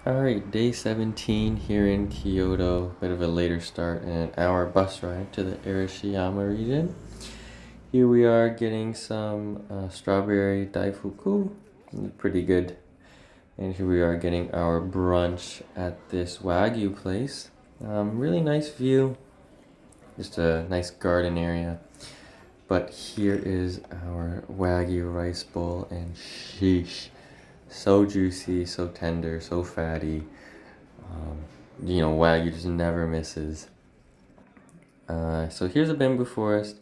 Alright, day 17 here in Kyoto. Bit of a later start and an hour bus ride to the Arashiyama region. Here we are getting some strawberry daifuku. Pretty good. And here we are getting our brunch at this Wagyu place. Really nice view. Just a nice garden area. But here is our Wagyu rice bowl and sheesh. So juicy, so tender, so fatty. Wagyu just never misses. So here's a bamboo forest.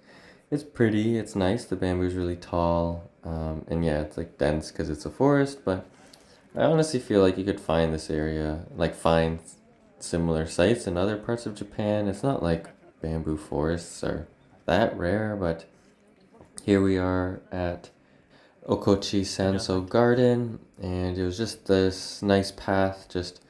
It's pretty, it's nice. The bamboo is really tall. And yeah, it's like dense because it's a forest, but I honestly feel like you could find this area, like find similar sites in other parts of Japan. It's not like bamboo forests are that rare, but here we are at Okochi Sanso Garden, and it was just this nice path just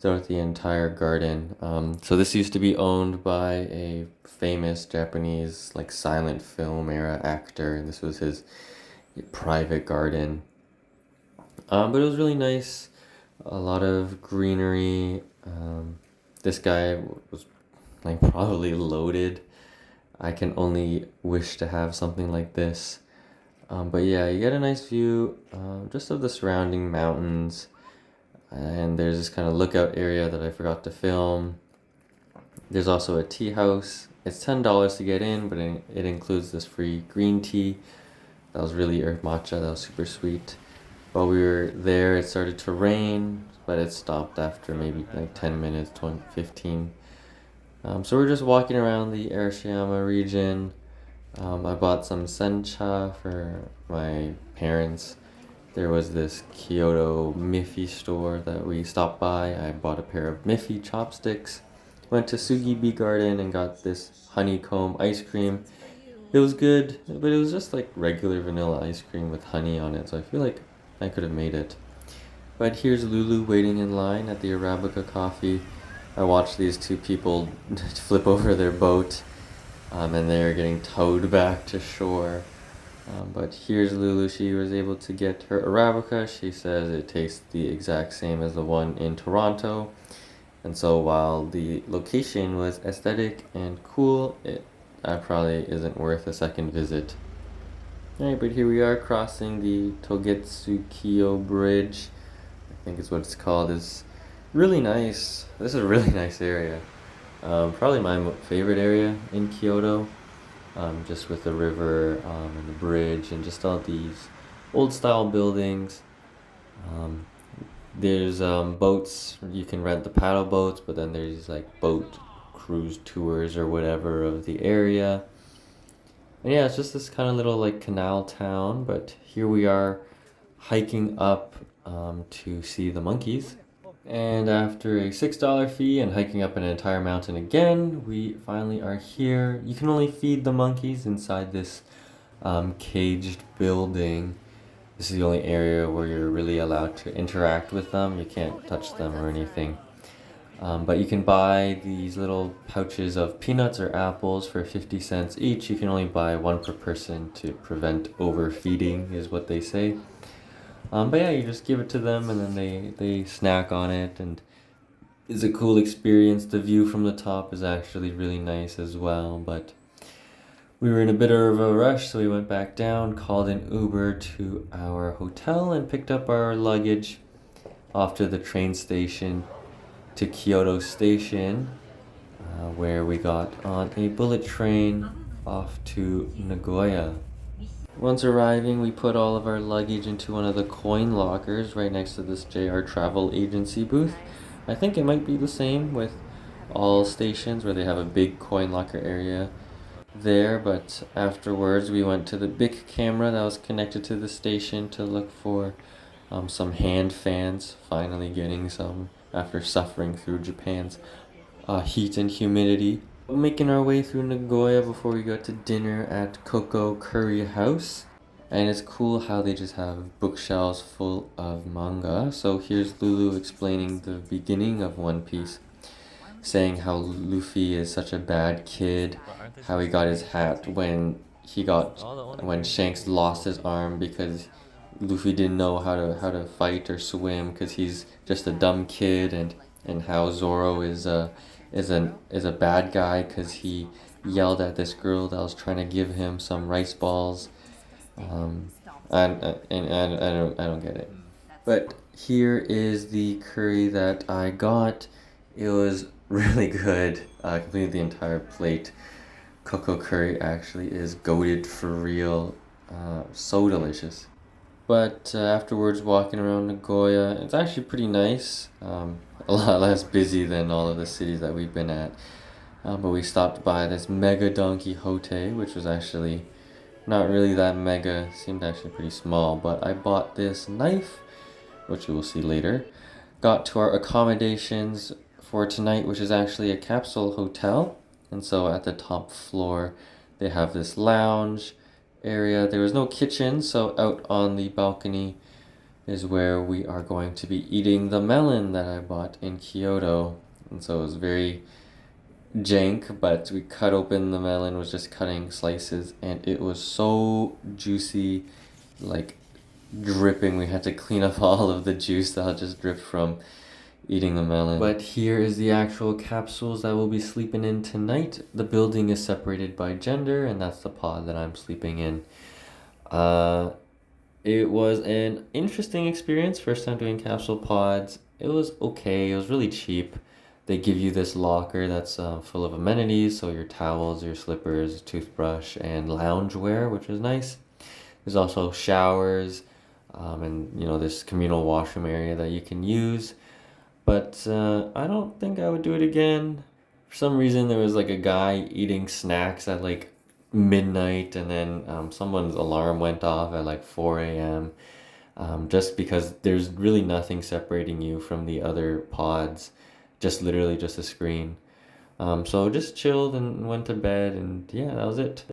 throughout the entire garden. So this used to be owned by a famous Japanese like silent film era actor. This was his private garden. But it was really nice. A lot of greenery. This guy was like probably loaded. I can only wish to have something like this. But yeah, you get a nice view just of the surrounding mountains. And there's this kind of lookout area that I forgot to film. There's also a tea house. It's $10 to get in, but it includes this free green tea. That was really herb matcha. That was super sweet. While we were there, it started to rain, but it stopped after maybe like 10 minutes, 20, 15. So we're just walking around the Arashiyama region. I bought some sencha for my parents. There was this Kyoto Miffy store that we stopped by. I bought a pair of Miffy chopsticks. Went to Sugibi Garden and got this honeycomb ice cream. It was good, but it was just like regular vanilla ice cream with honey on it, so I feel like I could have made it. But here's Lulu waiting in line at the Arabica coffee. I watched these two people flip over their boat, and they're getting towed back to shore. But here's Lulu. She was able to get her Arabica. She says it tastes the exact same as the one in Toronto. And so while the location was aesthetic and cool, it probably isn't worth a second visit. Alright, but here we are crossing the Togetsukiyo Bridge. I think is what it's called. It's really nice. This is a really nice area. Probably my favorite area in Kyoto. Just with the river and the bridge and just all these old style buildings. There's boats. You can rent the paddle boats, but then there's like boat cruise tours or whatever of the area. And yeah, it's just this kind of little like canal town, but here we are hiking up to see the monkeys. And after a $6 fee and hiking up an entire mountain again, we finally are here. You can only feed the monkeys inside this caged building. This is the only area where you're really allowed to interact with them. You can't touch them or anything. But you can buy these little pouches of peanuts or apples for 50 cents each. You can only buy one per person to prevent overfeeding, is what they say. But yeah, you just give it to them and then they snack on it, and it's a cool experience. The view from the top is actually really nice as well, but we were in a bit of a rush, so we went back down, called an Uber to our hotel, and picked up our luggage off to the train station to Kyoto Station, where we got on a bullet train off to Nagoya. Once arriving, we put all of our luggage into one of the coin lockers right next to this JR Travel Agency booth. I think it might be the same with all stations where they have a big coin locker area there, but afterwards we went to the big camera that was connected to the station to look for some hand fans, finally getting some after suffering through Japan's heat and humidity. Making our way through Nagoya before we got to dinner at Koko Curry House. And it's cool how they just have bookshelves full of manga. So here's Lulu explaining the beginning of One Piece, saying how Luffy is such a bad kid, how he got his hat when Shanks lost his arm because Luffy didn't know how to fight or swim because he's just a dumb kid, and how Zoro is a bad guy because he yelled at this girl that was trying to give him some rice balls. Um, I don't get it. But here is the curry that I got. It was really good. I completed the entire plate. Cocoa curry actually is goated for real. So delicious. But afterwards, walking around Nagoya, it's actually pretty nice. A lot less busy than all of the cities that we've been at. But we stopped by this Mega Don Quixote, which was actually not really that mega, seemed actually pretty small. But I bought this knife, which you will see later. Got to our accommodations for tonight, which is actually a capsule hotel. And so at the top floor, they have this lounge area. There was no kitchen, so out on the balcony is where we are going to be eating the melon that I bought in Kyoto. And so it was very jank, but we cut open the melon, was just cutting slices, and it was so juicy, like dripping. We had to clean up all of the juice that just dripped from eating the melon. But here is the actual capsules that we'll be sleeping in tonight. The building is separated by gender, and that's the pod that I'm sleeping in. It was an interesting experience. First time doing capsule pods. It was okay. It was really cheap. They give you this locker that's full of amenities, so your towels, your slippers, toothbrush, and loungewear, which was nice. There's also showers, and this communal washroom area that you can use. But I don't think I would do it again. For some reason, there was like a guy eating snacks at like midnight, and then someone's alarm went off at like 4 a.m. Just because there's really nothing separating you from the other pods, just literally just a screen. So just chilled and went to bed, and yeah, that was it.